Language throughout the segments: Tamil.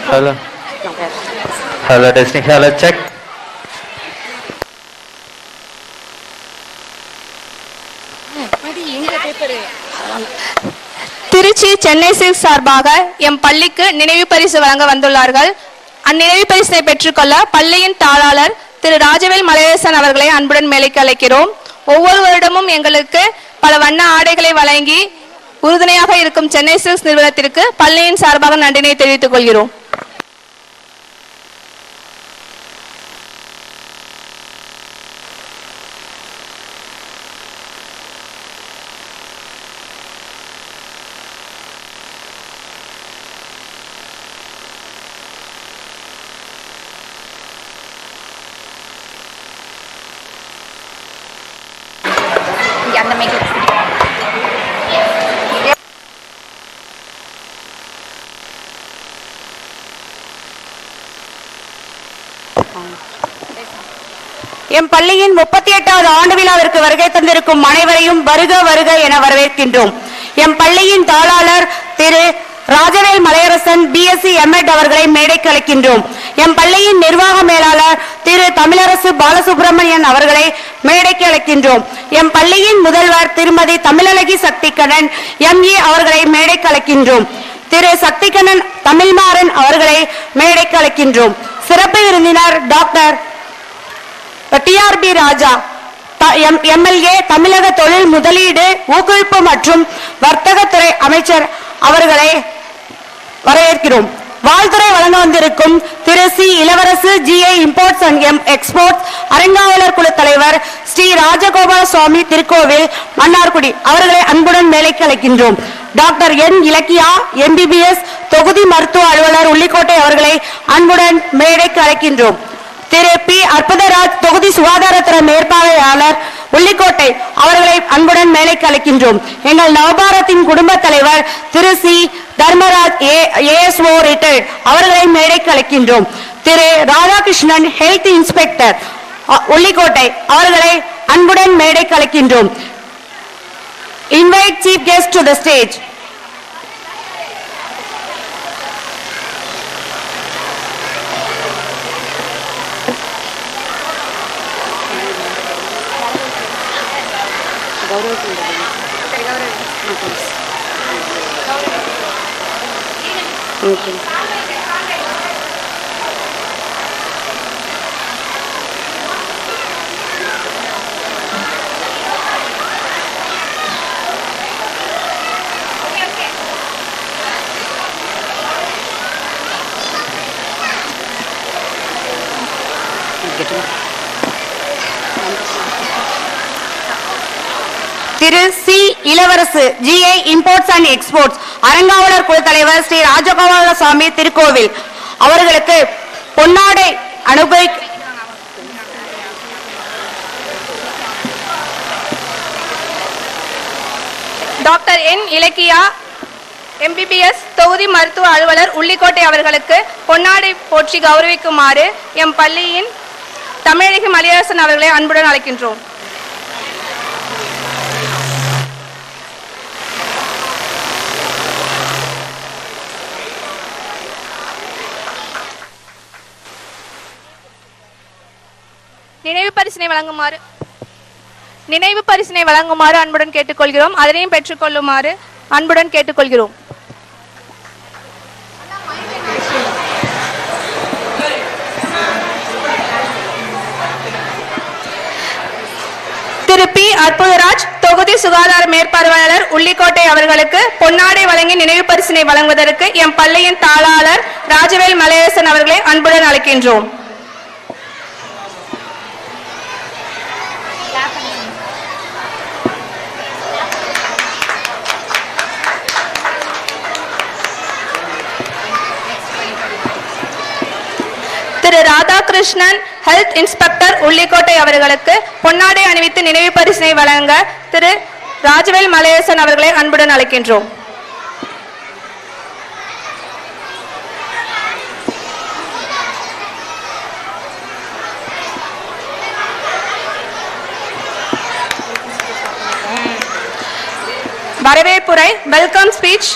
Hello. Hello, testing. Hello, check. Trichy Chennai Silks சார்பாக எம் பள்ளிக்கு நினைவு பரிசு வழங்க வந்துள்ளார்கள். அந்நினைவு பரிசை பெற்றுக்கொள்ள பள்ளியின் தாளாளர் திரு ராஜவேல் மலையரசன் அவர்களை அன்புடன் மேலைக்கு அழைக்கிறோம். ஒவ்வொரு வருடமும் எங்களுக்கு பல வண்ண ஆடைகளை வழங்கி உறுதுணையாக இருக்கும் சென்னை சில்க்ஸ் நிறுவனத்திற்கு பள்ளியின் சார்பாக நன்றினை தெரிவித்துக் கொள்கிறோம். எம் பள்ளியின் 38வது ஆண்டு விழாவிற்கு வருகை தந்திருக்கும் அனைவரையும் வருக வருக என வரவேற்கின்றோம். எம் பள்ளியின் தாளாளர் திரு ராஜவேல் மலையரசன் பிஎஸ்சி எம்எட் அவர்களை மேடைக்கு அழைக்கின்றோம். எம் பள்ளியின் நிர்வாக மேலாளர் திரு தமிழரசு பாலசுப்ரமணியன் அவர்களை மேடைக்கு அழைக்கின்றோம். எம் பள்ளியின் முதல்வர் திருமதி தமிழழகி சக்திகண்ணன் எம்ஏ அவர்களை மேடைக்கு அழைக்கின்றோம். திரு சக்திகண்ணன் தமிழ்மாறன் அவர்களை மேடைக்கு அழைக்கின்றோம். சிறப்பு விருந்தினர் டாக்டர் டிஆர்பி ராஜா எம்எல்ஏ தமிழக தொழில் முதலீடு ஊக்குவிப்பு மற்றும் வர்த்தகத்துறை அமைச்சர் அவர்களை வரவேற்கிறோம். வாழ்த்துறை வழங்க வந்திருக்கும் Thiru C Ilavarasu GI imports and exports அரங்காவலர் குழு தலைவர் ஸ்ரீ ராஜகோபால சுவாமி திருக்கோவில் மன்னார்குடி அவர்களை அன்புடன் மேலைக்கு அழைக்கின்றோம். டாக்டர் என் இலக்கியா எம்பிபிஎஸ் தொகுதி மருத்துவ அலுவலர் உள்ளிக்கோட்டை அவர்களை அன்புடன் மேடைக்கு அழைக்கின்றோம். திரு பி அற்புதராஜ் தொகுதி சுகாதாரத்துறை மேற்பார்வையாளர் உள்ளிக்கோட்டை அவர்களை அன்புடன் மேலைக்கு அழைக்கின்றோம். எங்கள் நவபாரத்தின் குடும்ப தலைவர் Thiru C Dharmaraj ASO retired அவர்களை மேடைக்கு அழைக்கின்றோம். திரு ராதாகிருஷ்ணன் ஹெல்த் இன்ஸ்பெக்டர் உள்ளிக்கோட்டை அவர்களை அன்புடன் மேடைக்கு அழைக்கின்றோம். Invite chief guest to the stage. Thiru C Ilavarasu GI imports and exports அரங்காவலர் குழு தலைவர் ஸ்ரீ ராஜகோபால சுவாமி திருக்கோவில் அவர்களுக்கு பொன்னாடை டாக்டர் என் இலக்கியா எம்பிபிஎஸ் தொகுதி மருத்துவ அலுவலர் உள்ளிக்கோட்டை அவர்களுக்கு பொன்னாடை போற்றி கௌரவிக்குமாறு எம் பள்ளியின் தமிழழகி மலையரசன் அவர்களை அன்புடன் அழைக்கின்றோம். நினைவு பரிசினை வழங்குமாறு அன்புடன் கேட்டுக்கொள்கிறோம். அதனையும் பெற்றுக்கொள்ளுமாறு அன்புடன் கேட்டுக்கொள்கிறோம். திரு பி அற்புதராஜ் தொகுதி சுகாதார மேற்பார்வையாளர் உள்ளிக்கோட்டை அவர்களுக்கு பொன்னாடை வழங்கி நினைவு பரிசினை வழங்குவதற்கு எம் பள்ளியின் தாளாளர் ராஜவேல் மலையரசன் அவர்களை அன்புடன் அழைக்கின்றோம். திரு ராதாகிருஷ்ணன் ஹெல்த் இன்ஸ்பெக்டர் உள்ளிக்கோட்டை அவர்களுக்கு பொன்னாடை அணிவித்து நினைவு பரிசினை வழங்க திரு ராஜவேல் மலையரசன் அவர்களை அன்புடன் அழைக்கின்றோம். வரவேற்புரை welcome speech.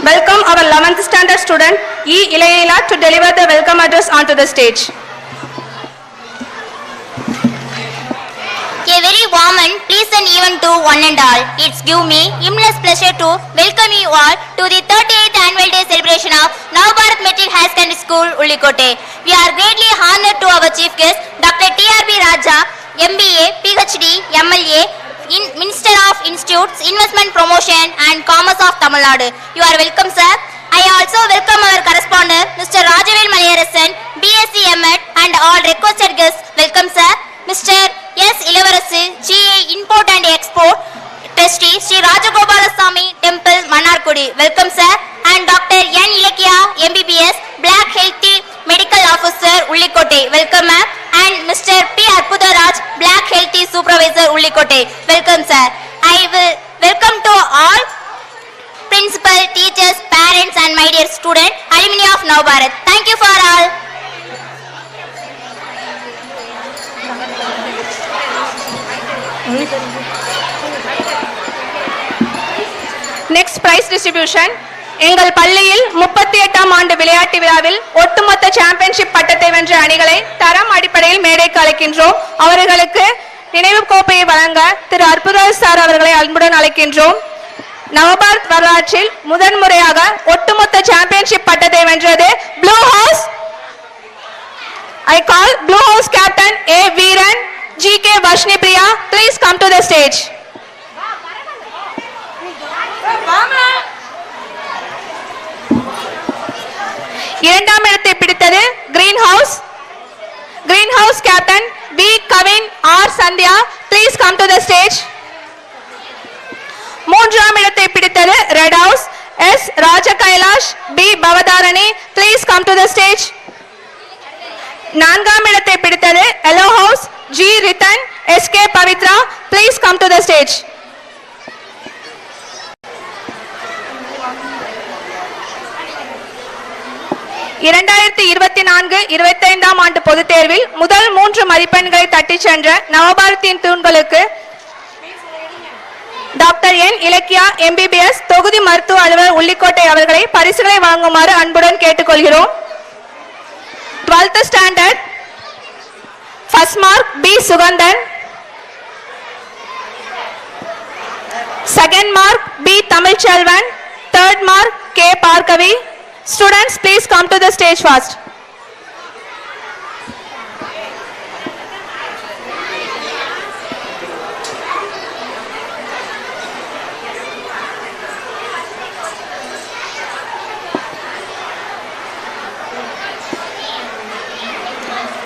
Welcome our 11th standard student E. Ilayila to deliver the welcome address onto the stage. A very warm and pleasant evening to one and all. It's give me immense pleasure to welcome you all to the 38th annual day celebration of Navbharat Metric High Secondary School, Ulikote. We are greatly honored to our chief guest, Dr. T.R.B. Raja, MBA, PhD, MLA, Minister of Institutes, Investment Promotion and Commerce of Tamil Nadu. You are welcome, sir. I also welcome our correspondent, Mr. Rajavel Malayarasan, BSc M.Ed and all requested guests. Welcome, sir. Mr. S. Ilavarasu, GA Import and Export, Trustee, Sri Rajagopalaswamy Temple, Manarkudi. Welcome, sir. And Dr. N. Ilakya, MBBS, Black Healthy Medical Officer, Ulikote. Welcome, ma'am. And Mr. P. Arpudaraj, Black Healthy Supervisor, Ulikote. Welcome, sir. I will welcome to all principal, teachers, parents and my dear student, alumni of Navbharat. Thank you for all. Next prize distribution. எங்கள் பள்ளியில் 38ஆம் ஆண்டு விளையாட்டு விழாவில் ஒட்டுமொத்த சாம்பியன்ஷிப் பட்டத்தை வென்ற அணிகளை தரம் அடிப்படையில் மேடைக்கு அழைக்கின்றோம். அவர்களுக்கு நினைவு கோப்பையை வழங்க திரு அற்புதராஜ் சார் அவர்களை அன்புடன் அழைக்கின்றோம். நவபாரத் வரலாற்றில் முதன்முறையாக ஒட்டுமொத்த சாம்பியன்ஷிப் பட்டத்தை வென்றது blue house. I call Blue House Captain A. Veeran, G.K. Vashnipriya. Please come to the stage. இரண்டாம் இடத்தை பிடித்தது Green House. Green House Captain B. Kavin R. Sandhya. Please come to the stage. மூன்றாம் இடத்தை பிடித்தது Red House S. Raja Kailash B. Bavadarani. Please come to the stage. நான்காம் இடத்தை பிடித்தது Yellow House G. Ritan S. K. Pavitra. Please come to the stage. இரண்டாயிரத்தி 24-25ஆம் ஆண்டு பொதுத் தேர்வில் முதல் 3 மதிப்பெண்களை தட்டிச் சென்ற நவபாரத்தின் தூண்களுக்கு டாக்டர் என் இலக்கியா MBBS தொகுதி மருத்துவ அலுவலர் உள்ளிக்கோட்டை அவர்களை பரிசுகளை வழங்குமாறு அன்புடன் கேட்டுக்கொள்கிறோம். 12th standard first mark B. Sugandhan, second mark B. Tamil Chelvan, third mark K. Parkavi. Students, please come to the stage first.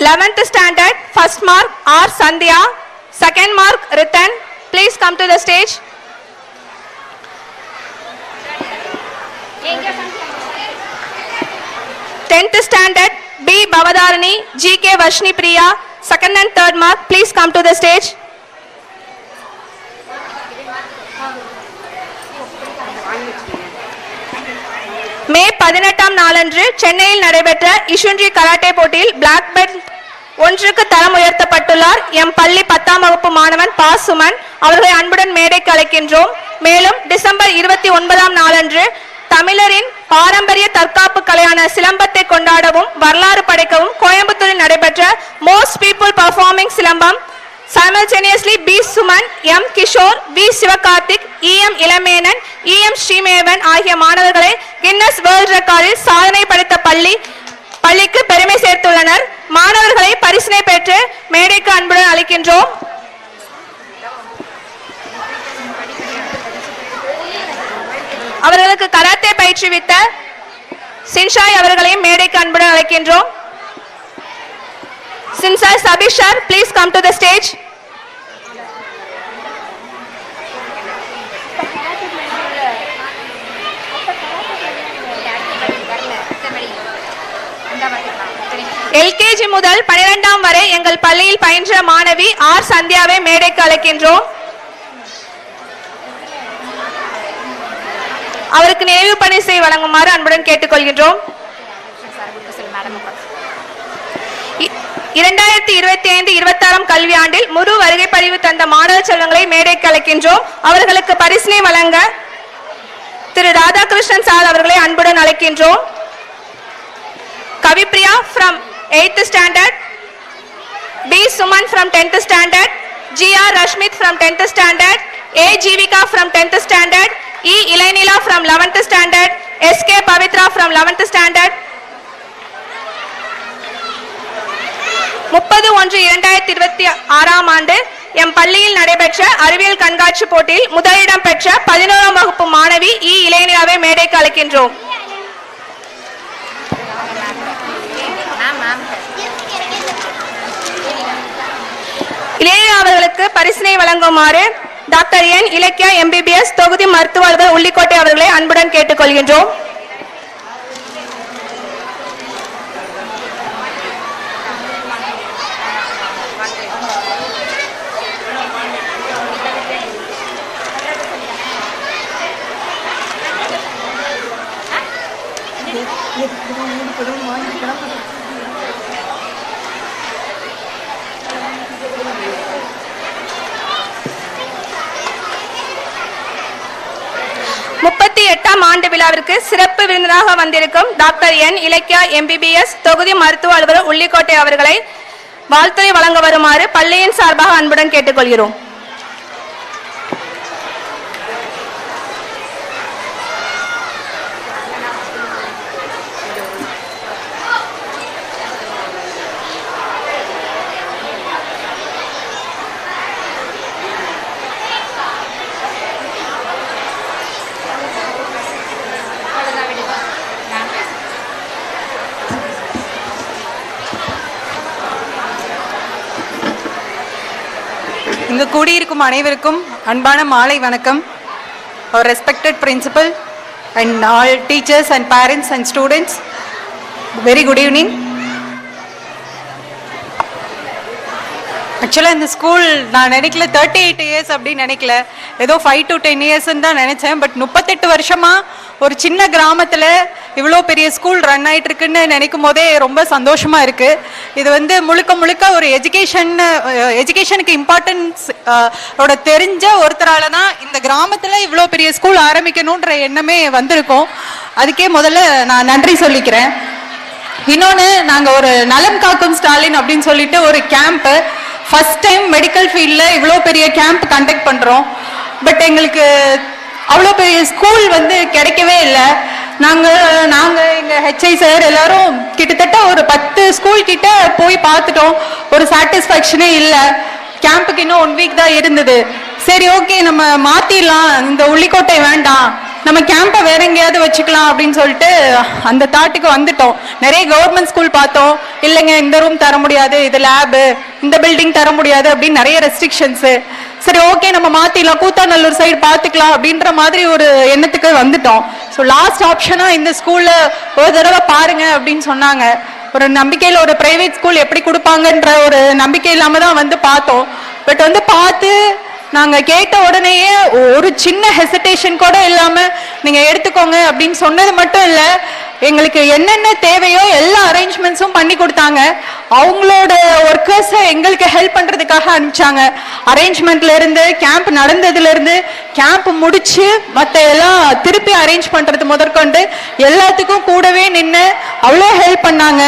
Eleventh standard first mark R. Sandhya, second mark Ritan. Please come to the stage. Tenth standard B. Bavadarani, G.K. Vashnipriya, second and third mark. Please come to the stage. மே 18ஆம் நாளன்று சென்னையில் நடைபெற்ற இஷுன்ரி கராட்டே போட்டியில் பிளாக் பெல்ட் 1க்கு தரம் உயர்த்தப்பட்டுள்ளார். எம் பள்ளி 10ஆம் வகுப்பு மாணவன் பா சுமன் அவர்களை அன்புடன் மேடைக்கு அழைக்கின்றோம். மேலும் டிசம்பர் 29ஆம் நாளன்று தமிழரின் பாரம்பரிய தற்காப்பு கலையான சிலம்பத்தை கொண்டாடவும் வரலாறு படைக்கவும் கோயம்புத்தூரில் நடைபெற்ற most people performing silambam simultaneously B. Suman, M. Kishore, V. Sivakarthik, E.M. Ilamenen, E.M. Srimevan ஆகிய மாணவர்களை கின்னஸ் வேர்ல்ட் ரெக்கார்டில் சாதனை படைத்த பள்ளிக்கு பெருமை சேர்த்துள்ளனர். மாணவர்களை பரிசினை பெற்று மேடைக்கு அன்புடன் அழைக்கின்றோம். அவர்களுக்கு கராத்தே பயிற்றுவித்த சின்ஷாய் அவர்களையும் மேடைக்கு அன்புடன் அழைக்கின்றோம். Sinsai Sabishar, please come to the stage. LKG முதல் 12ஆம் வரை எங்கள் பள்ளியில் பயின்ற மாணவி ஆர் சந்தியாவை மேடைக்கு அழைக்கின்றோம். அவருக்கு நினைவு பரிசை வழங்குமாறு அன்புடன் கேட்டுக்கொள்கின்றோம். 2025-26 கல்வியாண்டில் முழு வருகை பதிவு தந்த மாணவ செல்வங்களை மேடைக்கு அழைக்கின்றோம். அவர்களுக்கு பரிசினை வழங்க திரு ராதாகிருஷ்ணன் சார் அவர்களை அன்புடன் அழைக்கின்றோம். Kavipriya from 8th standard, B Suman from 10th standard, GR Rashmit from 10th standard, A Jivika from 10th standard, E Ilainila from 11th standard, SK Pavitra from 11th standard. 30/1/2026 ஆண்டு எம் பள்ளியில் நடைபெற்ற அறிவியல் கண்காட்சி போட்டியில் முதலிடம் பெற்ற 11ஆம் வகுப்பு மாணவி இ இளைஞராவை மேடைக்கு அழைக்கின்றோம். இளைஞர் அவர்களுக்கு பரிசினை வழங்குமாறு டாக்டர் என் இலக்கியா MBBS தொகுதி மருத்துவ அலுவலர் உள்ளிக்கோட்டை அவர்களை அன்புடன் கேட்டுக்கொள்கின்றோம். ஆண்டு விழாவிற்கு சிறப்பு விருந்தினராக வந்திருக்கும் டாக்டர் என் இலக்கியா MBBS தொகுதி மருத்துவ அலுவலர் உள்ளிக்கோட்டை அவர்களை வாழ்த்துரை வழங்க வருமாறு பள்ளியின் சார்பாக அன்புடன் கேட்டுக்கொள்கிறோம். இங்கு கூடியிருக்கும் அனைவருக்கும் அன்பான மாலை வணக்கம். Our respected principal and all teachers and parents and students, very good evening. ஆக்சுவலாக இந்த ஸ்கூல் நான் நினைக்கல 38 இயர்ஸ் அப்படின்னு நினைக்கல, ஏதோ 5 to 10 இயர்ஸ்ன்னு தான் நினச்சேன். பட் 38 வருஷமாக ஒரு சின்ன கிராமத்தில் இவ்வளோ பெரிய ஸ்கூல் ரன் ஆகிட்டு இருக்குன்னு நினைக்கும் போதே ரொம்ப சந்தோஷமாக இருக்குது. இது வந்து முழுக்க முழுக்க ஒரு எஜுகேஷனுக்கு இம்பார்ட்டன்ஸ் தெரிஞ்ச ஒருத்தரால தான் இந்த கிராமத்தில் இவ்வளோ பெரிய ஸ்கூல் ஆரம்பிக்கணுன்ற எண்ணமே வந்திருக்கோம். அதுக்கே முதல்ல நான் நன்றி சொல்லிக்கிறேன். இன்னொன்று, நாங்கள் ஒரு நலம் காக்கும் ஸ்டாலின் அப்படின்னு சொல்லிட்டு ஒரு கேம்ப்பு ஃபர்ஸ்ட் டைம் மெடிக்கல் ஃபீல்டில் இவ்வளோ பெரிய கேம்ப் கண்டக்ட் பண்ணுறோம். பட் எங்களுக்கு அவ்வளோ பெரிய ஸ்கூல் வந்து கிடைக்கவே இல்லை. நாங்கள் எங்கள் HI சார் எல்லாரும் கிட்டத்தட்ட ஒரு 10 ஸ்கூல் கிட்ட போய் பார்த்துட்டோம். ஒரு சாட்டிஸ்ஃபேக்ஷனே இல்லை. கேம்புக்கு இன்னும் 1 வீக் தான் இருந்தது. சரி, ஓகே, நம்ம மாற்றிடலாம், இந்த உள்ளிக்கோட்டை வேண்டாம், நம்ம கேம்பை வேற எங்கேயாவது வச்சுக்கலாம் அப்படின்னு சொல்லிட்டு அந்த தாட்டுக்கு வந்துட்டோம். நிறைய கவர்மெண்ட் ஸ்கூல் பார்த்தோம். இல்லைங்க, இந்த ரூம் தர முடியாது, இது லேபு, இந்த பில்டிங் தர முடியாது அப்படின்னு நிறைய ரெஸ்ட்ரிக்ஷன்ஸு. சரி, ஓகே, நம்ம மாற்றிடலாம், கூத்தாநல்லூர் சைடு பார்த்துக்கலாம் அப்படின்ற மாதிரி ஒரு எண்ணத்துக்கு வந்துட்டோம். ஸோ லாஸ்ட் ஆப்ஷனாக இந்த ஸ்கூலில் ஒரு தடவை பாருங்க அப்படின்னு சொன்னாங்க. ஒரு நம்பிக்கையில் ஒரு பிரைவேட் ஸ்கூல் எப்படி கொடுப்பாங்கன்ற ஒரு நம்பிக்கை இல்லாமல் தான் வந்து பார்த்தோம். பட் வந்து பார்த்து நாங்கள் கேட்ட உடனேயே ஒரு சின்ன ஹெசிடேஷன் கூட இல்லாமல் நீங்கள் எடுத்துக்கோங்க அப்படின்னு சொன்னது மட்டும் இல்லை, எங்களுக்கு என்னென்ன தேவையோ எல்லா அரேஞ்ச்மெண்ட்ஸும் பண்ணி கொடுத்தாங்க. அவங்களோட ஒர்க்கர்ஸை எங்களுக்கு ஹெல்ப் பண்ணுறதுக்காக அனுப்பிச்சாங்க. அரேஞ்ச்மெண்ட்ல இருந்து, கேம்ப் நடந்ததுல இருந்து, கேம்ப் முடிச்சு மற்ற எல்லாம் திருப்பி அரேஞ்ச் பண்ணுறது முதற்கொண்டு எல்லாத்துக்கும் கூடவே நின்று அவ்வளோ ஹெல்ப் பண்ணாங்க.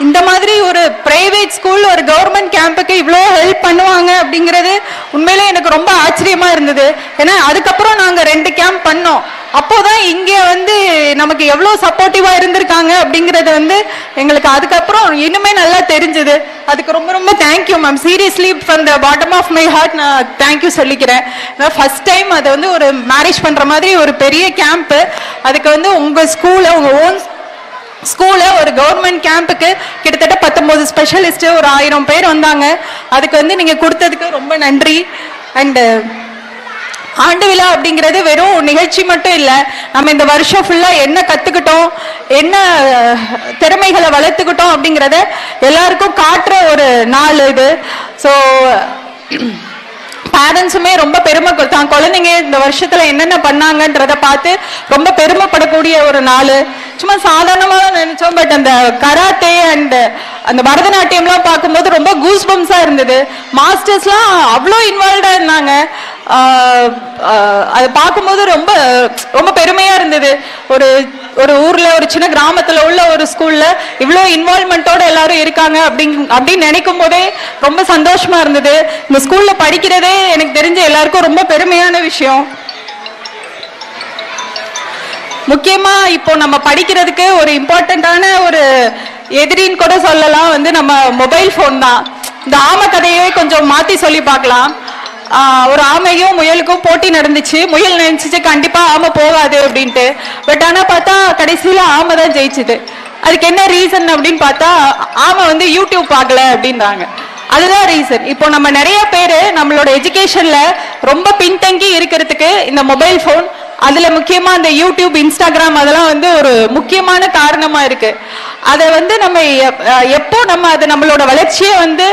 இந்த மாதிரி ஒரு பிரைவேட் ஸ்கூல் ஒரு கவர்மெண்ட் கேம்புக்கு இவ்வளோ ஹெல்ப் பண்ணுவாங்க அப்படிங்கிறது உண்மையிலே எனக்கு ரொம்ப ஆச்சரியமா இருந்தது. ஏன்னா அதுக்கப்புறம் நாங்கள் 2 கேம்ப் பண்ணோம். அப்போதான் இங்கே வந்து நமக்கு எவ்வளோ சப்போர்ட்டிவா இருந்திருக்காங்க அப்படிங்கிறது வந்து எங்களுக்கு அதுக்கப்புறம் இன்னுமே நல்லா தெரிஞ்சது. அதுக்கு ரொம்ப ரொம்ப thank you ma'am. Seriously from the bottom of my heart நான் தேங்க்யூ சொல்லிக்கிறேன். ஃபர்ஸ்ட் டைம் அதை வந்து ஒரு மேரேஜ் பண்ற மாதிரி ஒரு பெரிய கேம்ப், அதுக்கு வந்து உங்க ஸ்கூல்ல, உங்க ஓன் ஸ்கூல்ல ஒரு கவர்மெண்ட் கேம்புக்கு கிட்டத்தட்ட 19 ஸ்பெஷலிஸ்ட், ஒரு 1000 பேர் வந்தாங்க. அதுக்கு வந்து நீங்க கொடுத்ததுக்கு ரொம்ப நன்றி. அண்ட் ஆண்டு விழா அப்படிங்கிறது வெறும் நிகழ்ச்சி மட்டும் இல்லை, நம்ம இந்த வருஷம் ஃபுல்லா என்ன கத்துக்கிட்டோம், என்ன திறமைகளை வளர்த்துக்கிட்டோம் அப்படிங்கிறத எல்லாருக்கும் காட்டுற ஒரு நாள் இது. ஸோ பேரண்ட்ஸுமே ரொம்ப பெருமை தான் குழந்தைங்க இந்த வருஷத்துல என்னென்ன பண்ணாங்கன்றத பார்த்து ரொம்ப பெருமைப்படக்கூடிய ஒரு நாள். சும்மா சாதாரணமாக நினைச்சோம், பட் அந்த கராத்தே அண்ட் அந்த பரதநாட்டியம்லாம் பார்க்கும்போது ரொம்ப கூஸ் பம்ஸா இருந்தது. மாஸ்டர்ஸ்லாம் அவ்வளோ இன்வால்வ்டா இருந்தாங்க. அதை பார்க்கும்போது ரொம்ப ரொம்ப பெருமையா இருந்தது. ஒரு ஒரு ஊர்ல ஒரு சின்ன கிராமத்துல உள்ள ஒரு ஸ்கூல்ல இவ்வளோ இன்வால்வ்மெண்ட்டோட எல்லாரும் இருக்காங்க அப்படின்னு நினைக்கும் போதே ரொம்ப சந்தோஷமா இருந்தது. இந்த ஸ்கூல்ல படிக்கிறதே எனக்கு தெரிஞ்ச எல்லாருக்கும் ரொம்ப பெருமையான விஷயம். முக்கியமா இப்போ நம்ம படிக்கிறதுக்கு ஒரு இம்பார்ட்டன்டான ஒரு எதிரின்னு கூட சொல்லலாம், வந்து நம்ம மொபைல் போன் தான். இந்த ஆமை கதையே கொஞ்சம் மாத்தி சொல்லி பார்க்கலாம். ஒரு ஆமையும் முயலுக்கும் போட்டி நடந்துச்சு. முயல் நினைச்சிச்சு கண்டிப்பா ஆமை போகாது அப்படின்ட்டு. பட் ஆனா பார்த்தா கடைசியில ஆமை தான் ஜெயிச்சுது. அதுக்கு என்ன ரீசன் அப்படின்னு பார்த்தா, ஆமை வந்து யூடியூப் பார்க்கல அப்படின்றாங்க. அதுதான் ரீசன். இப்போ நம்ம நிறைய பேரு நம்மளோட எஜுகேஷன்ல ரொம்ப பின்தங்கி இருக்கிறதுக்கு இந்த மொபைல் போன், அதுல முக்கியமா இந்த யூடியூப், இன்ஸ்டாகிராம் அதெல்லாம் வந்து ஒரு முக்கியமான காரணமா இருக்கு. அதை வந்து நம்ம எப்போ நம்ம அது நம்மளோட வளர்ச்சியை வந்து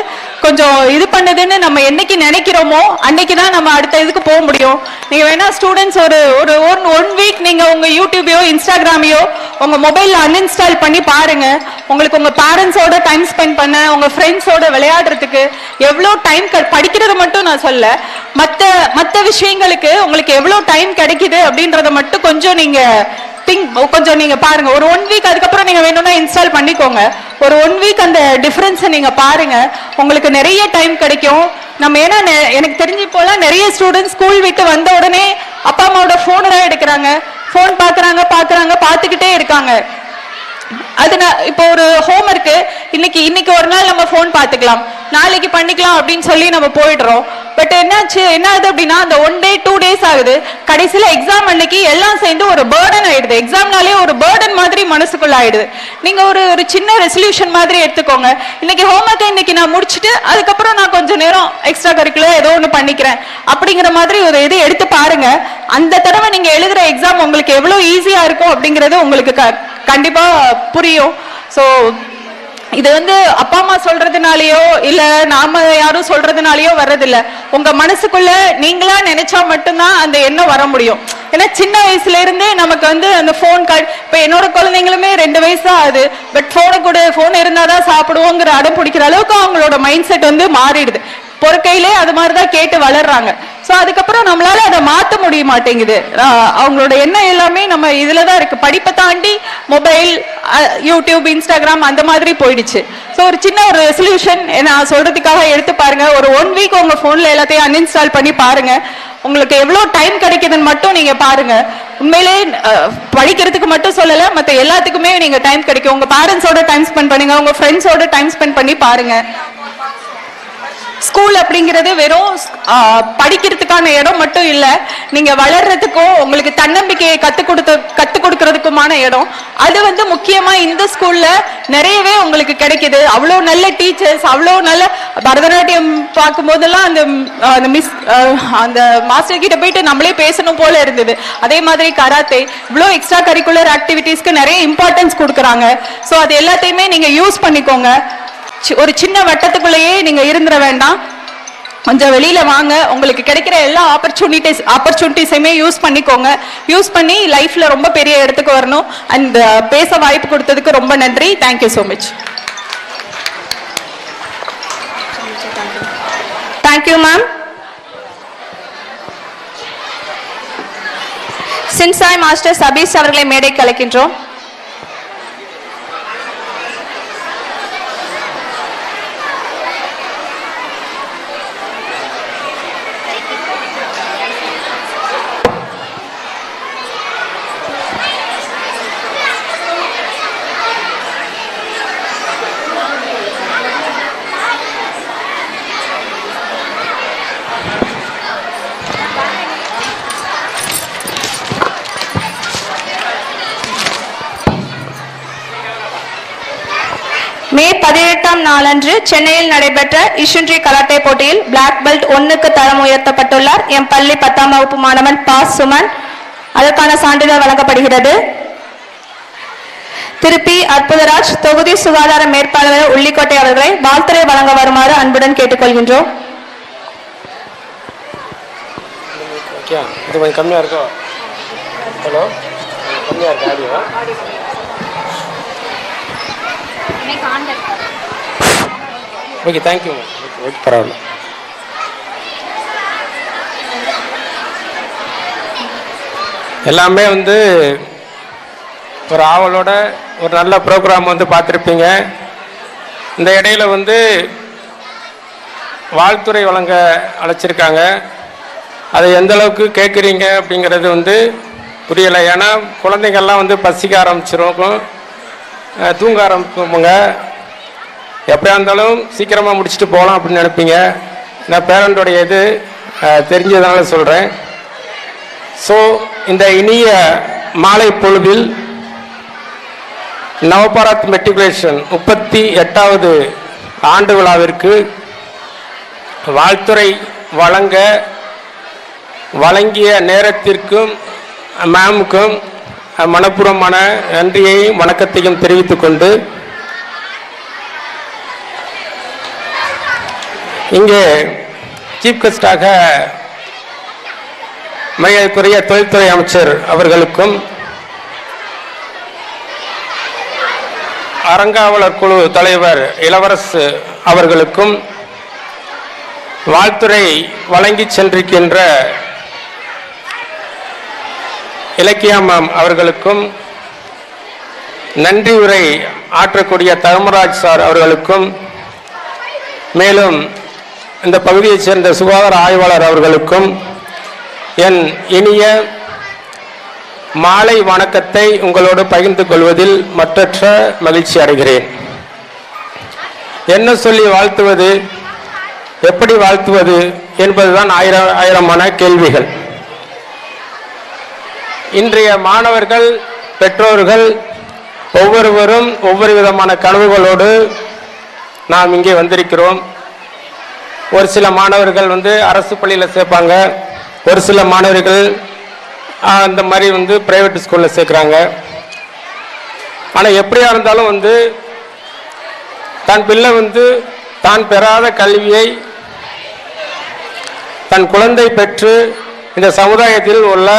கொஞ்சம் இது பண்ணுதுன்னு நம்ம என்னைக்கு நினைக்கிறோமோ அன்னைக்கு தான் நம்ம அடுத்த இதுக்கு போக முடியும். நீங்க வேணா ஸ்டூடெண்ட்ஸ் ஒரு ஒன் வீக் நீங்க உங்க யூடியூபையோ இன்ஸ்டாகிராமையோ உங்க மொபைல்ல அன்இன்ஸ்டால் பண்ணி பாருங்க. உங்களுக்கு உங்க பேரண்ட்ஸோட டைம் ஸ்பெண்ட் பண்ண, உங்க ஃப்ரெண்ட்ஸோட விளையாடுறதுக்கு எவ்வளோ டைம், படிக்கிறது மட்டும் நான் சொல்ல, மற்ற விஷயங்களுக்கு உங்களுக்கு எவ்வளோ டைம் கிடைக்குது அப்படின்றத மட்டும் கொஞ்சம் நீங்க பாருங்க. ஒரு 1 வீக் அதுக்கப்புறம் நீங்க வேணும்னா இன்ஸ்டால் பண்ணிக்கோங்க. ஒரு 1 வீக் அந்த டிஃபரன்ஸை நீங்க பாருங்க, உங்களுக்கு நிறைய டைம் கிடைக்கும். நம்ம ஏன்னா எனக்கு தெரிஞ்சு போல நிறைய ஸ்டூடெண்ட்ஸ் ஸ்கூல் விட்டு வந்த உடனே அப்பா அம்மாவோட போனை தான் எடுக்கிறாங்க. போன் பார்த்துக்கிட்டே இருக்காங்க. அது இப்போ ஒரு ஹோம் ஒர்க்கு இன்னைக்கு ஒரு நாள் நம்ம போன் பார்த்துக்கலாம், நாளைக்கு பண்ணிக்கலாம் அப்படின்னு சொல்லி நம்ம போயிடுறோம். பட் என்ன ஆகுது அப்படின்னா, அந்த 1 day 2 days ஆகுது. கடைசியில எக்ஸாம் அன்னைக்கு எல்லாம் சேர்ந்து ஒரு பேர்டன் ஆயிடுது. எக்ஸாம்னாலே ஒரு பேர்டன் மாதிரி மனசுக்குள்ள ஆயிடுது. நீங்க ஒரு சின்ன ரெசல்யூஷன் மாதிரி எடுத்துக்கோங்க. இன்னைக்கு ஹோம் ஒர்க்கை இன்னைக்கு நான் முடிச்சுட்டு அதுக்கப்புறம் நான் கொஞ்சம் நேரம் எக்ஸ்ட்ரா கரிக்குலர் ஏதோ ஒன்று பண்ணிக்கிறேன் அப்படிங்கிற மாதிரி ஒரு இது எடுத்து பாருங்க. அந்த தடவை நீங்க எழுதுற எக்ஸாம் உங்களுக்கு எவ்வளவு ஈஸியா இருக்கும் அப்படிங்கிறது உங்களுக்கு கண்டிப்பா புரியும். ஸோ இது வந்து அப்பா அம்மா சொல்றதுனாலயோ இல்ல நாம யாரும் சொல்றதுனாலயோ வர்றதில்ல. உங்க மனசுக்குள்ள நீங்களா நினைச்சா மட்டும்தான் அந்த எண்ணம் வர முடியும். ஏன்னா சின்ன வயசுல இருந்தே நமக்கு வந்து அந்த போன் இப்ப என்னோட குழந்தைங்களுமே 2 வயசு தான் ஆகுது. பட் போன் இருந்தாதான் சாப்பிடுவோங்கிற அடம் பிடிக்கிற அளவுக்கு அவங்களோட மைண்ட் செட் வந்து மாறிடுது. பொறுக்கையிலே அது மாதிரிதான் கேட்டு வளர்றாங்க. சோ அதுக்கப்புறம் நம்மளால அதை மாத்த முடிய மாட்டேங்குது. அவங்களோட எண்ணம் எல்லாமே நம்ம இதுலதான் இருக்கு. படிப்பை தாண்டி மொபைல், யூடியூப், இன்ஸ்டாகிராம் அந்த மாதிரி போயிடுச்சு. சோ ஒரு சின்ன ஒரு ரெசல்யூஷன் நான் சொல்றதுக்காக எடுத்து பாருங்க. ஒரு 1 வீக் உங்க போன்ல எல்லாத்தையும் அன்இன்ஸ்டால் பண்ணி பாருங்க. உங்களுக்கு எவ்வளவு டைம் கிடைக்குதுன்னு மட்டும் நீங்க பாருங்க. உண்மையிலே படிக்கிறதுக்கு மட்டும் சொல்லல, மத்த எல்லாத்துக்குமே நீங்க டைம் கிடைக்கும். உங்க பேரண்ட்ஸோட டைம் ஸ்பெண்ட் பண்ணுங்க, உங்க ஃப்ரெண்ட்ஸோட டைம் ஸ்பெண்ட் பண்ணி பாருங்க. ஸ்கூல் அப்படிங்கிறது வெறும் படிக்கிறதுக்கான இடம் மட்டும் இல்ல, நீங்க வளர்றதுக்கும் உங்களுக்கு தன்னம்பிக்கையை கத்து கொடுக்கறதுக்குமான இடம். அது வந்து முக்கியமா இந்த ஸ்கூல்ல நிறையவே உங்களுக்கு கிடைக்குது. அவ்வளோ நல்ல டீச்சர்ஸ், அவ்வளோ நல்ல பரதநாட்டியம் பார்க்கும் போதெல்லாம் அந்த மிஸ் அந்த மாஸ்டர் கிட்ட போயிட்டு நம்மளே பேசணும் போல இருந்தது. அதே மாதிரி கராத்தே, இவ்வளோ எக்ஸ்ட்ரா கரிக்குலர் ஆக்டிவிட்டீஸ்க்கு நிறைய இம்பார்ட்டன்ஸ் கொடுக்குறாங்க. ஸோ அது எல்லாத்தையுமே நீங்க யூஸ் பண்ணிக்கோங்க. ஒரு சின்ன வட்டத்துக்குள்ளேயே நீங்க இருந்துட வேண்டாம், கொஞ்சம் வெளியில வாங்க. உங்களுக்கு கிடைக்கிற எல்லா ஆப்பர்ச்சுனிட்டிஸையுமே யூஸ் பண்ணிக்கோங்க. யூஸ் பண்ணி லைஃப்ல ரொம்ப பெரிய இடத்துக்கு வரணும். அண்ட் பேச வாய்ப்பு கொடுத்ததுக்கு ரொம்ப நன்றி. Thank you so much. Thank you ma'am. சின்சாய் மாஸ்டர் சபீஷ் அவர்களை மேடைக்கு அழைக்கின்றோம். மே 18ஆம் நாளன்று சென்னையில் நடைபெற்ற இஷுன்ட்ரி கராட்டே போட்டியில் பிளாக் பெல்ட் 1க்கு தரம் உயர்த்தப்பட்டுள்ளார் எம் பள்ளி 10ஆம் வகுப்பு மாணவன் பாஸ் சுமன். அதற்கான சான்றிதழ் வழங்கப்படுகிறது. திரு பி அற்புதராஜ், தொகுதி சுகாதார மேற்பாளர் உள்ளிக்கோட்டை அவர்களை வாழ்த்துரை வழங்க வருமாறு அன்புடன் கேட்டுக்கொள்கின்றோம். ஓகே, இது கொஞ்சம் கம்மியாக இருக்கோ? ஹலோ, கம்மியாக இருக்கு ஆடியோ. Okay, thank you. ஓகே, பரவாயில்ல. எல்லாமே வந்து ஒரு ஆவலோட ஒரு நல்ல ப்ரோக்ராம் வந்து பார்த்துருப்பீங்க. இந்த இடையில வந்து வாழ்த்துறை வழங்க அழைச்சிருக்காங்க. அதை எந்த அளவுக்கு கேட்குறீங்க அப்படிங்கிறது வந்து புரியலை. ஏன்னா குழந்தைங்கள்லாம் வந்து பசிக்க ஆரம்பிச்சிருக்கும், தூங்க ஆரம்பிப்போங்க. எப்படியா இருந்தாலும் சீக்கிரமாக முடிச்சுட்டு போகலாம் அப்படின்னு நினைப்பீங்க. நான் பேரண்டோடைய இது தெரிஞ்சதுனால சொல்கிறேன். ஸோ இந்த இனிய மாலை பொழுதில் நவபாரத் மெட்ரிகுலேஷன் 38வது ஆண்டு விழாவிற்கு வாழ்த்துறை வழங்கிய நேரத்திற்கும் மேமுக்கும் மனப்பூர்வமான நன்றியையும் வணக்கத்தையும் தெரிவித்துக் கொண்டு இங்கே சீஃப் கெஸ்டாக மரியாதைக்குரிய தொழில்துறை அமைச்சர் அவர்களுக்கும் அறங்காவலர் குழு தலைவர் இளவரசு அவர்களுக்கும் வாழ்த்துறை வழங்கி சென்றிருக்கின்ற இலக்கியா மேம் அவர்களுக்கும் நன்றி உரை ஆற்றக்கூடிய தர்மராஜ் சார் அவர்களுக்கும் மேலும் இந்த பகுதியைச் சேர்ந்த சுகாதார ஆய்வாளர் அவர்களுக்கும் என் இனிய மாலை வணக்கத்தை உங்களோடு பகிர்ந்து கொள்வதில் மற்றற்ற மகிழ்ச்சி அடைகிறேன். என்ன சொல்லி வாழ்த்துவது, எப்படி வாழ்த்துவது என்பதுதான் ஆயிரமான கேள்விகள். இன்றைய மாணவர்கள், பெற்றோர்கள் ஒவ்வொருவரும் ஒவ்வொரு விதமான கனவுகளோடு நாம் இங்கே வந்திருக்கிறோம். ஒரு சில மாணவர்கள் வந்து அரசு பள்ளியில் சேர்ப்பாங்க, ஒரு சில மாணவர்கள் அந்த மாதிரி வந்து பிரைவேட் ஸ்கூலில் சேர்க்குறாங்க. ஆனால் எப்படியா இருந்தாலும் வந்து தன் பிள்ளை வந்து தான் பெறாத கல்வியை தன் குழந்தை பெற்று இந்த சமுதாயத்தில் உள்ள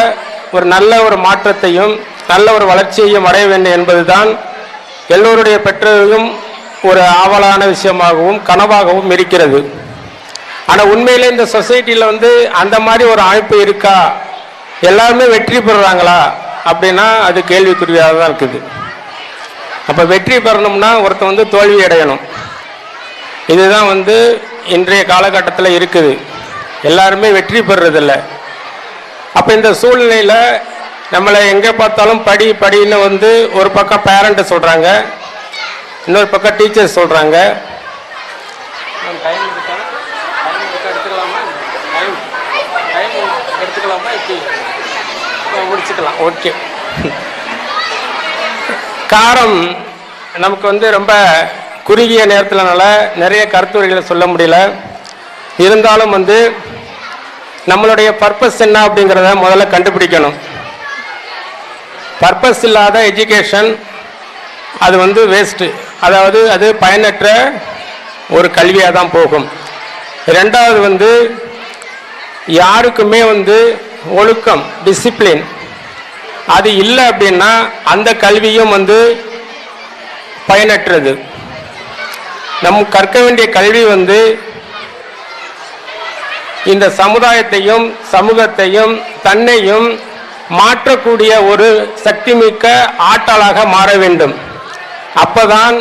ஒரு நல்ல ஒரு மாற்றத்தையும் நல்ல ஒரு வளர்ச்சியையும் அடைய வேண்டும் என்பதுதான் எல்லோருடைய பெற்றோரும் ஒரு ஆவலான விஷயமாகவும் கனவாகவும் இருக்கிறது. ஆனால் உண்மையிலே இந்த சொசைட்டியில் வந்து அந்த மாதிரி ஒரு அமைப்பு இருக்கா, எல்லாருமே வெற்றி பெறுறாங்களா அப்படின்னா அது கேள்விக்குறியாக தான் இருக்குது. அப்போ வெற்றி பெறணும்னா ஒருத்தன் வந்து தோல்வி அடையணும். இதுதான் வந்து இன்றைய காலகட்டத்தில் இருக்குது. எல்லாருமே வெற்றி பெறுறதில்லை. அப்போ இந்த சூழ்நிலையில் நம்மளை எங்கே பார்த்தாலும் படின்னு வந்து ஒரு பக்கம் பேரண்ட்டு சொல்கிறாங்க, இன்னொரு பக்கம் டீச்சர்ஸ் சொல்கிறாங்க. முடிச்சுக்கலாம். ஓகே, காரம் நமக்கு வந்து ரொம்ப குறுகிய நேரத்தில்னால நிறைய கருத்துரைகளை சொல்ல முடியல. இருந்தாலும் வந்து நம்மளுடைய பர்பஸ் என்ன அப்படிங்கிறத முதல்ல கண்டுபிடிக்கணும். பர்பஸ் இல்லாத எஜுகேஷன் அது வந்து வேஸ்ட்டு, அதாவது அது பயனற்ற ஒரு கல்வியாக தான் போகும். ரெண்டாவது வந்து யாருக்குமே வந்து ஒழுக்கம், டிசிப்ளின் அது இல்லை அப்படின்னா அந்த கல்வியும் வந்து பயனற்றது. நம் கற்க வேண்டிய கல்வி வந்து இந்த சமுதாயத்தையும் சமூகத்தையும் தன்னையும் மாற்றக்கூடிய ஒரு சக்தி மிக்க ஆற்றலாக மாற வேண்டும். அப்பதான்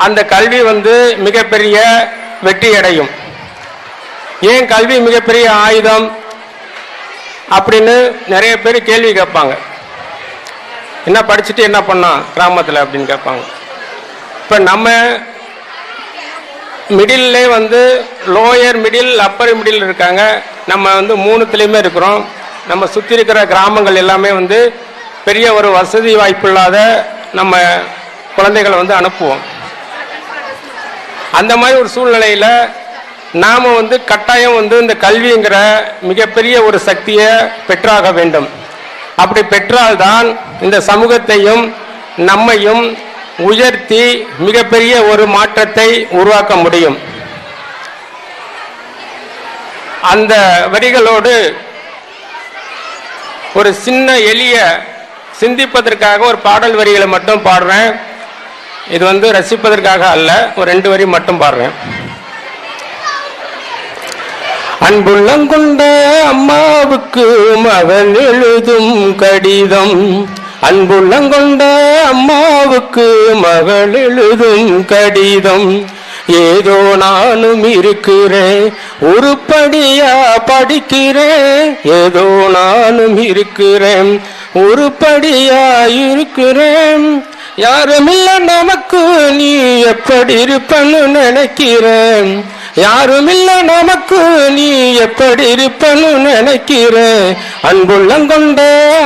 அந்த கல்வி வந்து மிகப்பெரிய வெற்றி அடையும். ஏன் கல்வி மிகப்பெரிய ஆயுதம் அப்படின்னு நிறைய பேர் கேள்வி கேட்பாங்க. என்ன படிச்சுட்டு என்ன பண்ணோம் கிராமத்தில் அப்படின்னு கேட்பாங்க. இப்போ நம்ம மிடில்லே வந்து லோயர் மிடில், அப்பர் மிடில் இருக்காங்க. நம்ம வந்து மூணுத்துலேயுமே இருக்கிறோம். நம்ம சுற்றி இருக்கிற கிராமங்கள் எல்லாமே வந்து பெரிய ஒரு வசதி வாய்ப்பு இல்லாத நம்ம குழந்தைகளை வந்து அனுப்புவோம். அந்த மாதிரி ஒரு சூழ்நிலையில் நாம் வந்து கட்டாயம் வந்து இந்த கல்விங்கிற மிகப்பெரிய ஒரு சக்தியை பெற்றாக வேண்டும். அப்படி பெற்றால்தான் இந்த சமூகத்தையும் நம்மையும் உயர்த்தி மிகப்பெரிய ஒரு மாற்றத்தை உருவாக்க முடியும். அந்த வரிகளோடு ஒரு சின்ன எளிய சிந்திப்பதற்காக ஒரு பாடல் வரிகளை மட்டும் பாடுறேன். இது வந்து ரசிப்பதற்காக அல்ல, ஒரு 2 வரி மட்டும் பாடுறேன். அன்புள்ளங்கொண்ட அம்மாவுக்கு மகள் எழுதும் கடிதம், அன்புள்ளங்கொண்ட அம்மாவுக்கு மகள் எழுதும் கடிதம். ஏதோ நானும் இருக்கிறேன், உருப்படியா படிக்கிறேன். ஏதோ நானும் இருக்கிறேன், உருப்படியா இருக்கிறேன். யாருமில்ல நமக்கு, நீ எப்படி இருப்பன்னு நினைக்கிறேன். யாருமில்ல நமக்கு, நீ எப்படி இருப்பன்னு நினைக்கிறேன். அன்புள்ளங்கொண்ட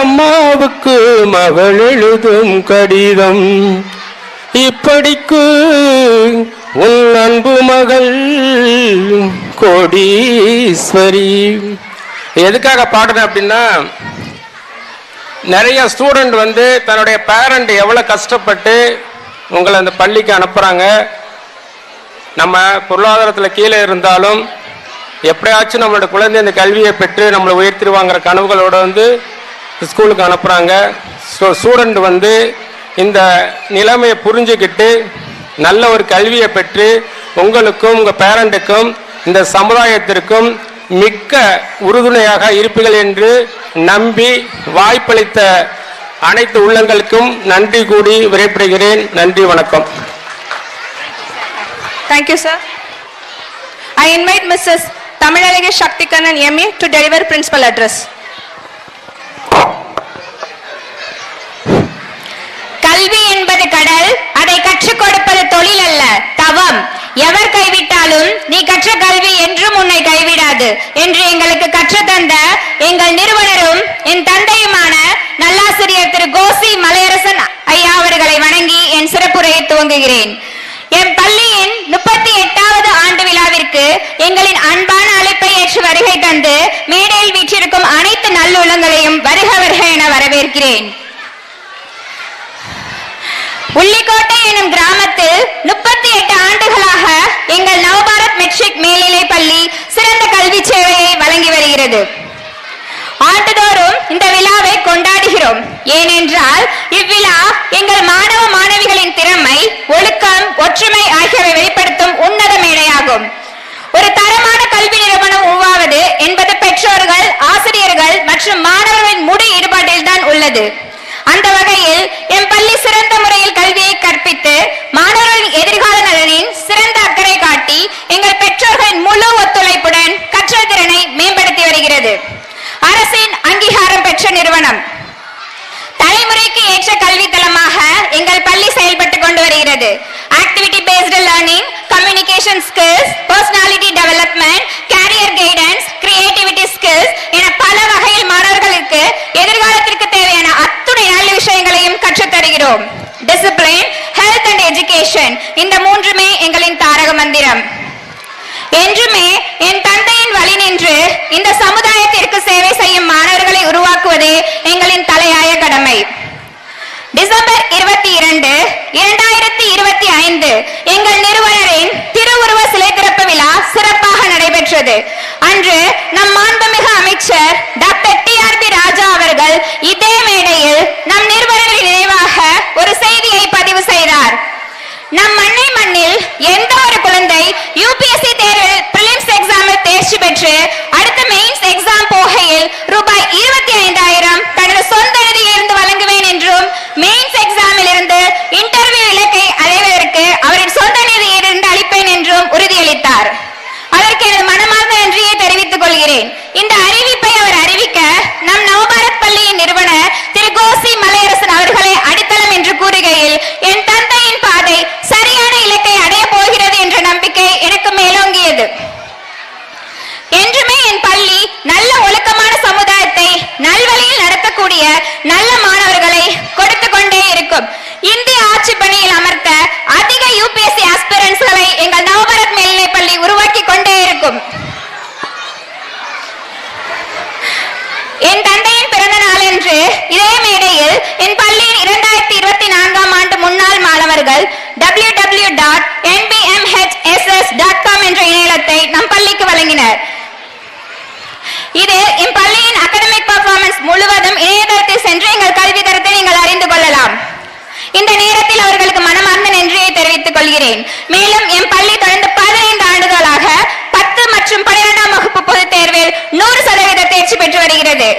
அம்மாவுக்கு மகள் எழுதும் கடிதம். இப்படிக்கு உன் அன்பு மகள் கோடீஸ்வரி. எதுக்காக பாடுறேன் அப்படின்னா, நிறைய ஸ்டூடெண்ட் வந்து தன்னுடைய பேரண்ட் எவ்வளவு கஷ்டப்பட்டு உங்களை அந்த பள்ளிக்கு அனுப்புறாங்க. நம்ம பொருளாதாரத்தில் கீழே இருந்தாலும் எப்படியாச்சும் நம்மளோட குழந்தை இந்த கல்வியை பெற்று நம்மளை உயர்த்திடுவாங்கிற கனவுகளோட வந்து ஸ்கூலுக்கு அனுப்புறாங்க. ஸ்டூடெண்ட் வந்து இந்த நிலைமையை புரிஞ்சுக்கிட்டு நல்ல ஒரு கல்வியை பெற்று உங்களுக்கும் உங்கள் பேரண்ட்டுக்கும் இந்த சமுதாயத்திற்கும் மிக்க உறுதுணையாக இருப்பீர்கள் என்று நம்பி வாய்ப்பளித்த அனைத்து உள்ளங்களுக்கும் நன்றி கூடி விடைபெறுகிறேன். நன்றி, வணக்கம். Thank you, sir. I invite Mrs. Tamilalaige Shaktikannan MA to deliver principal address. கல்வி என்பது கடல், அதை கற்றுக் கொடுப்பது தொழில் அல்ல, தவம். எவர் கைவிட்டாலும் நீ கற்ற கல்வி என்றும் உன்னை கைவிடாது என்று எங்களுக்கு கற்றுத்தந்த எங்கள் நிறுவனரும் என் தந்தையுமான நல்லாசிரியர் திரு கோசி மலையரசன் ஐயா அவர்களை வணங்கி என் சிறப்புரையை துவங்குகிறேன். என் பள்ளியின் 38வது ஆண்டு விழாவிற்கு எங்களின் அன்பான அழைப்பை ஏற்று வருகை தந்து மேடையில் வீற்றிருக்கும் அனைத்து நல்லுள்ளங்களையும் வருக வருக என வரவேற்கிறேன். உள்ளிக்கோட்டை எனும் கிராமத்தில் 38 ஆண்டுகளாக எங்கள் நவபாரத் மெட்ரிக் மேல்நிலை பள்ளி சிறந்த கல்வி சேவையை வழங்கி வருகிறது. ஆண்டுதோறும் இந்த விழாவை கொண்டாடுகிறோம். ஏனென்றால் இவ்விழா எங்கள் மாணவ மாணவிகளின் திறமை, ஒழுக்கம், ஒற்றுமை ஆகியவை வெளிப்படுத்தும் உன்னத மேடையாகும். ஒரு தரமான கல்வி நிறுவனம் உருவாவது என்பது பெற்றோர்கள், ஆசிரியர்கள் மற்றும் மாணவர்களின் முழு ஈடுபாட்டில் தான் உள்ளது. அந்த வகையில் என் பள்ளி சிறந்த முறையில் கல்வியை கற்பித்து மாணவர்களின் எதிர்கால நலனின் சிறந்த அக்கறை காட்டி எங்கள் பெற்றோர்களின் முழு ஒத்துழைப்புடன் கற்றல் திறனை மேம்படுத்தி வருகிறது. அரசின் அங்கீகாரம் பெற்ற நிறுவனம். தலைமுறைக்கு ஏற்ற கல்வி தளமாக எங்கள் பள்ளி செயல்பட்டுக் கொண்டு வருகிறது. Activity based learning, communication skills, personality development, carrier guidance, creativity skills என பல வகையில் மாணவர்களுக்கு எதிர்காலத்திற்கு தேவையான அத்துணை நல்ல விஷயங்களையும் கற்றுத் தருகிறோம். டிசிப்ளின், ஹெல்த் அண்ட் எஜுகேஷன், இந்த மூன்றுமே எங்களின் தாரக மந்திரம். என்றுமே என் தந்தையின் வழி நின்று இந்த சமுதாயத்திற்கு சேவை செய்யும் மாணவர்களை உருவாக்குவதே எங்களின் தலையாய கடமை. டிசம்பர் 22, 2025 எங்கள் நிறுவனரின் திருவுருவ சிலை திறப்பு விழா சிறப்பாக நடைபெற்றது. அன்று நம் மாண்புமிகு அமைச்சர் டாக்டர் TRB ராஜா அவர்கள் இதே மேடையில் நம் நிறுவனரின் நினைவாக ஒரு செய்தியை பதிவு செய்தார். நம் மண்ணை மண்ணில் எந்த ஒரு குழந்தை UPSC தேர்வில் பிரிலிம்ஸ் எக்ஸாமில் தேர்ச்சி பெற்று அடுத்த மெயின்ஸ் எக்ஸாம் போகையில் ரூபாய் 25,000 தனது சொந்த நிதியிலிருந்து வழங்குவேன் என்றும், மெயின்ஸ் எக்ஸாமில் இருந்து இன்டர்வியூ இலக்கை அடைவதற்கு அவரின் சொந்த நிதியிலிருந்து அளிப்பேன் என்றும் உறுதியளித்தார். அதற்கு எனது மனமார்ந்த நன்றியை தெரிவித்துக் கொள்கிறேன். இந்த அறிவிப்பை அவர் அறிவிக்க நம் நவபாரத் பள்ளியின் நிறுவனர் திரு கோசி மலையரசன் அவர்களை அடித்தளம் என்று கூறுகையில் என் தந்தையின் பாதை சரியான இலக்கை அடைய போகிறது என்ற நம்பிக்கை எனக்கு மேலோங்கியது. என்றுமே என் பள்ளி நல்ல ஒழுக்கமான சமுதாயத்தை நல்வழியில் நடத்தக்கூடிய நல்ல மாணவர்களை கொடுத்து கொண்டே இருக்கும். இந்திய ஆட்சி பணியில் அமர்த்த அதிக UPSC ஆஸ்பிரன்ட்ஸ்களை எங்கள் நவபாரத் மேல்நிலை பள்ளி உருவாக்கி கொண்டே இருக்கும். என் தந்தையின் பிறந்த நாளன்று இதே மேடையில் என் பள்ளியின் 2024ஆம் ஆண்டு முன்னாள் மாணவர்கள் www.nbmhss.com என்ற இணையதளத்தை நம் பள்ளிக்கு வழங்கினர். இது என் பள்ளியின் அகாடமிக் பெர்ஃபார்மன்ஸ் முழுவதும் கொள்கிறேன். மேலும் என் பள்ளி தொடர்ந்து 15 ஆண்டுகளாக 10 மற்றும் 12ஆம் வகுப்பு பொதுத் தேர்வில் 100% தேர்ச்சி பெற்று வருகிறது.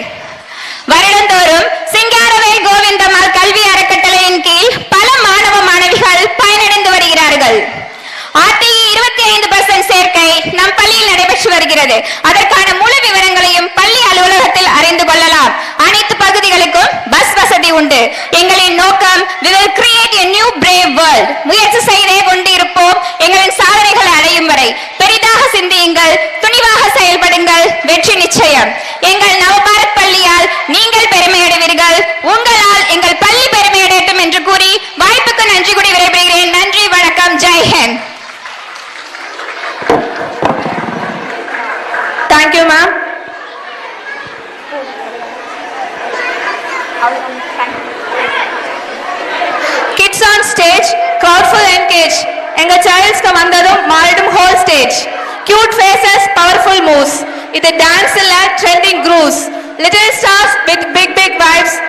வருடந்தோறும் சிங்காரவேல் கோவிந்தம்மாள் கல்வி அறக்கட்டளையின் கீழ் பல மாணவ மாணவிகள் பயனடைந்து வருகிறார்கள். RTE 25% சேர்க்கை நம் பள்ளியில் நடைபெற்று வருகிறது. அதற்கான முழு விவரங்களையும் பள்ளி அலுவலகத்தில் அறிந்து கொள்ளலாம். அனைத்து பகுதிகளுக்கும் பஸ் வசதி உண்டு. எங்களின் நோக்கம் we will create a new brave world. முயற்சி செய்தே கொண்டிருப்போம் எங்களின் சாதனைகளை அடையும் வரை. பெரிதாக சிந்தியுங்கள், துணிவாக செயல்படுங்கள், வெற்றி நிச்சயம். எங்கள் நவபாரத் பள்ளியால் நீங்கள் பெருமையடைவீர்கள், உங்களால் எங்கள் பள்ளி பெருமையடையட்டும் என்று கூறி வாய்ப்புக்கு நன்றி கூறி விடைபெறுகிறேன். நன்றி, வணக்கம், Jai Hind. Thank you, ma'am. Kids on stage, crowdful engaged. எங்க childs வந்ததும் மாறிடும் whole stage. Cute faces, powerful moves. இது dance இல்ல trending grooves. Little stars with big vibes.